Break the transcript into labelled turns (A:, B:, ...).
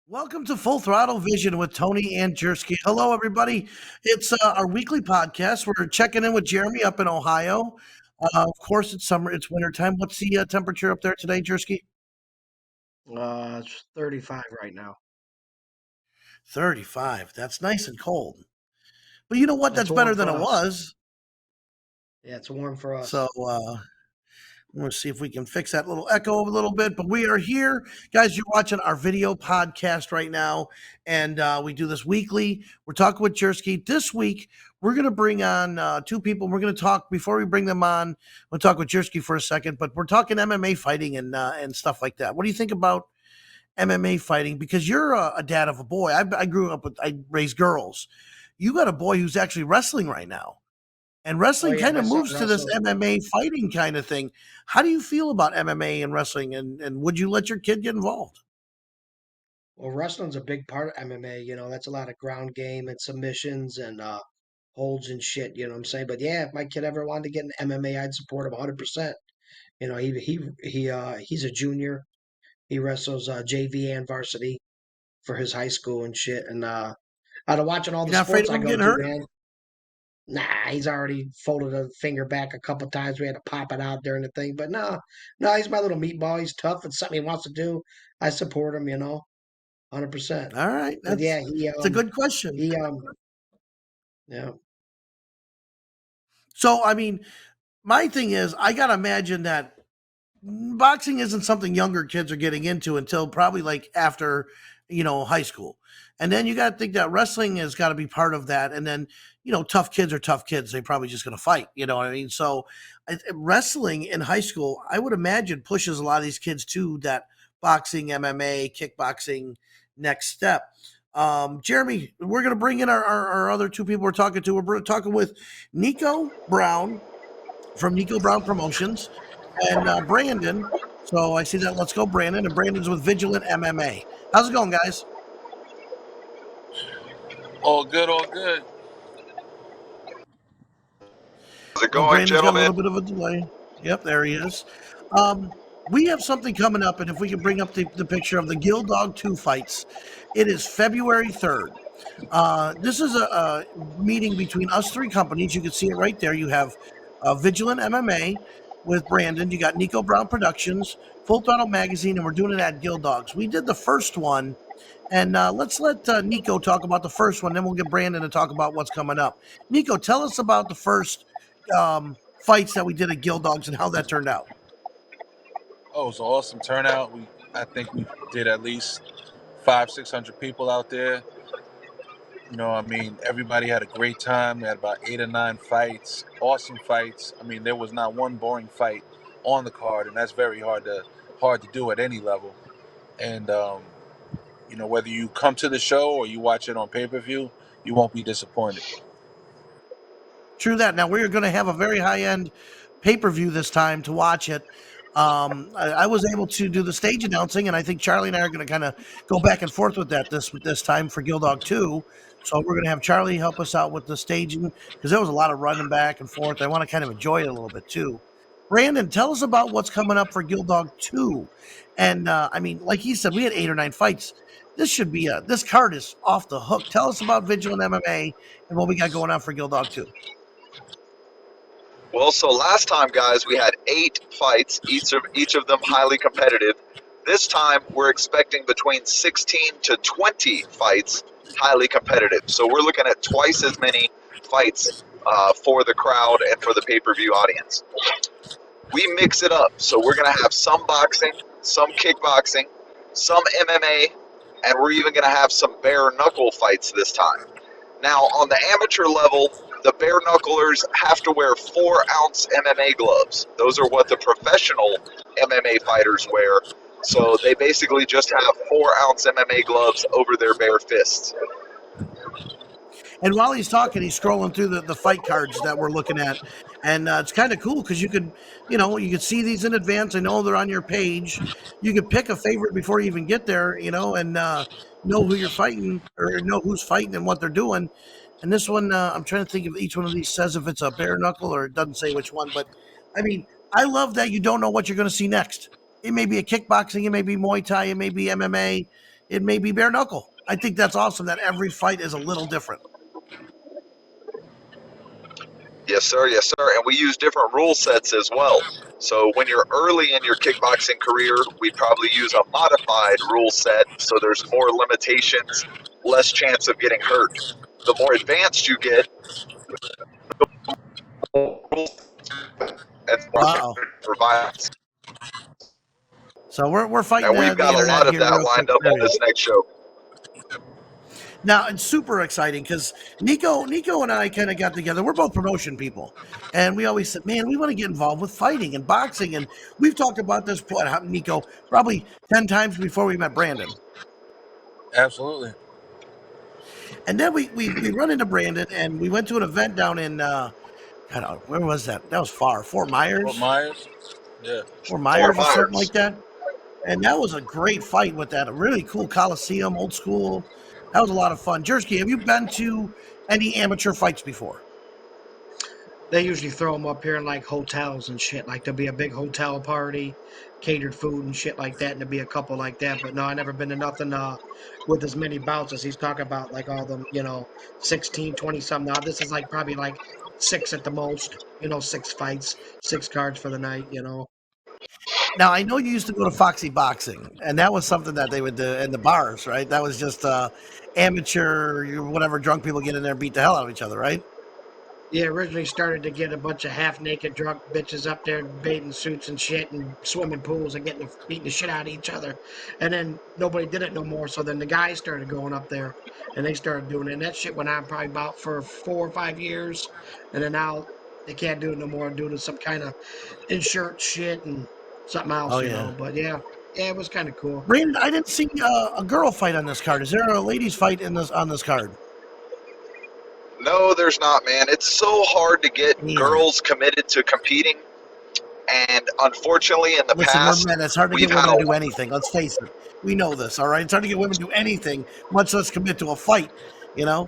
A: Welcome to Full Throttle Vision with Tony and Jersky. Hello, everybody. It's our weekly podcast. We're checking in with Jeremy up in Ohio. Of course, it's summer. It's winter time. What's the temperature up there today, Jersky?
B: It's 35 right now.
A: 35. That's nice and cold. But you know what?
B: That's
A: That's
B: warm
A: better than
B: for
A: it
B: us.
A: was.
B: Yeah, it's warm for
A: So
B: us.
A: I'm going to see if we can fix that little echo a little bit. But we are here. Guys, you're watching our video podcast right now. And we do this weekly. We're talking with Jersky. This week, we're going to bring on two people. We're going to talk, before we bring them on, we'll talk with Jersky for a second. But we're talking MMA fighting and stuff like that. What do you think about MMA fighting? Because you're a dad of a boy. I grew up with, I raised girls. You got a boy who's actually wrestling right now. And
B: Oh
A: wrestling
B: yeah,
A: kind
B: my
A: of
B: son
A: moves to this
B: wrestles.
A: MMA fighting kind of thing. How do you feel about MMA and wrestling? And would you let your kid get involved?
B: Well, wrestling's a big part of MMA. That's a lot of ground game and submissions and holds and shit. You know what I'm saying? But yeah, if my kid ever wanted to get into MMA, I'd support him 100%. He's a junior. He wrestles JV and varsity for his high school and shit. And out of watching all
A: You're
B: the
A: not afraid
B: sports
A: of
B: I
A: him
B: go
A: getting
B: to,
A: hurt?
B: man, nah, he's already folded a finger back a couple times. We had to pop it out during the thing, but no, no, he's my little meatball. He's tough. It's something he wants to do. I support him, 100%.
A: All right,
B: But yeah,
A: it's a good question.
B: he, yeah.
A: So I mean, my thing is, I gotta imagine that boxing isn't something younger kids are getting into until probably like after high school, and then you got to think that wrestling has got to be part of that. And then tough kids are tough kids, they probably just going to fight, you know what I mean? So wrestling in high school, I would imagine, pushes a lot of these kids to that boxing, MMA, kickboxing next step. Jeremy, we're going to bring in our other two people we're talking to. We're talking with Nico Brown from Nico Brown Promotions and Brandon. So I see that. Let's go, Brandon. And Brandon's with Vigilant MMA. How's it going, guys?
C: All good, all good.
D: How's it
A: Well,
D: going,
A: Brandon's got a
D: gentlemen?
A: little bit of a delay. Yep, there he is. Um, we have something coming up, and if we can bring up the picture of the Gill Dog 2 fights, it is February 3rd. This is a meeting between us three companies. You can see it right there. You have Vigilant MMA with Brandon. You got Nico Brown Productions, Full Throttle Magazine, and we're doing it at Gill Dogs. We did the first one, and let's let Nico talk about the first one. Then we'll get Brandon to talk about what's coming up. Nico, tell us about the first fights that we did at Gill Dogs and how that turned out.
C: Oh, it was an awesome turnout. I think we did at least 500-600 people out there. Everybody had a great time. We had about 8 or 9 fights, awesome fights. There was not one boring fight on the card, and that's very hard to do at any level. And whether you come to the show or you watch it on pay-per-view, you won't be disappointed.
A: True that. Now we're going to have a very high end pay per view this time to watch it. I was able to do the stage announcing, and I think Charlie and I are going to kind of go back and forth with that this time for Gill Dog 2. So we're going to have Charlie help us out with the staging because there was a lot of running back and forth. I want to kind of enjoy it a little bit too. Brandon, tell us about what's coming up for Gill Dog 2. And like he said, we had 8 or 9 fights. This card is off the hook. Tell us about Vigilant MMA and what we got going on for Gill Dog 2.
D: Well, so last time, guys, we had 8 fights, each of them highly competitive. This time, we're expecting between 16 to 20 fights, highly competitive. So we're looking at twice as many fights for the crowd and for the pay-per-view audience. We mix it up, so we're going to have some boxing, some kickboxing, some MMA, and we're even going to have some bare knuckle fights this time. Now, on the amateur level, the bare knucklers have to wear 4-ounce MMA gloves. Those are what the professional MMA fighters wear. So they basically just have 4-ounce MMA gloves over their bare fists.
A: And while he's talking, he's scrolling through the fight cards that we're looking at. And it's kind of cool because you could see these in advance. I know they're on your page. You could pick a favorite before you even get there, and know who you're fighting or know who's fighting and what they're doing. And this one, I'm trying to think if each one of these says if it's a bare knuckle or it doesn't say which one. But I love that you don't know what you're going to see next. It may be a kickboxing, it may be Muay Thai, it may be MMA. it may be bare knuckle. I think that's awesome that every fight is a little different.
D: Yes, sir. Yes, sir. And we use different rule sets as well. So when you're early in your kickboxing career, we probably use a modified rule set. So there's more limitations, less chance of getting hurt. The more advanced you get, more rules and more
A: Uh-oh.
D: for violence.
A: So we're fighting
D: And we've
A: the
D: got a
A: internet
D: lot of
A: here
D: that
A: real quick.
D: lined up
A: There
D: on
A: he
D: this
A: is.
D: next show.
A: Now it's super exciting because Nico and I kind of got together. We're both promotion people, and we always said, "Man, we want to get involved with fighting and boxing." And we've talked about this, Nico, probably 10 times before we met Brandon.
C: Absolutely.
A: And then we run into Brandon, and we went to an event down in God, where was that? That was far, Fort
C: Fort
A: Myers,
C: Myers. Yeah.
A: Fort
D: Fort
A: Myers, or something
D: Myers.
A: like that. And that was a great fight with that. A really cool Coliseum, old school. That was a lot of fun. Jersey, have you been to any amateur fights before?
B: They usually throw them up here in like hotels and shit. Like there'll be a big hotel party, catered food and shit like that, and there'll be a couple like that. But no, I never been to nothing with as many bouts as he's talking about, like all them, 16, 20 something. Now this is like probably like six at the most, 6 fights, 6 cards for the night.
A: Now I know you used to go to Foxy Boxing, and that was something that they would do in the bars, right? That was just amateur, whatever drunk people get in there and beat the hell out of each other, right?
B: Yeah, originally started to get a bunch of half naked drunk bitches up there bathing suits and shit and swimming pools and beating the shit out of each other. And then nobody did it no more. So then the guys started going up there and they started doing it. And that shit went on probably about for 4 or 5 years. And then now they can't do it no more due to some kind of insurance shit and something
A: Oh
B: else.
A: yeah.
B: But yeah, it was kind of cool.
A: Brandon, I didn't see a girl fight on this card. Is there a ladies fight on this card?
D: No, there's not, man. It's so hard to get
A: Damn.
D: girls committed to competing. And unfortunately, in the
A: Listen, we're
D: past,
A: men. It's hard to
D: we've
A: get
D: had
A: women
D: a
A: to do anything. Let's face it. We know this, all right? It's hard to get women to do anything, much less commit to a fight, you know?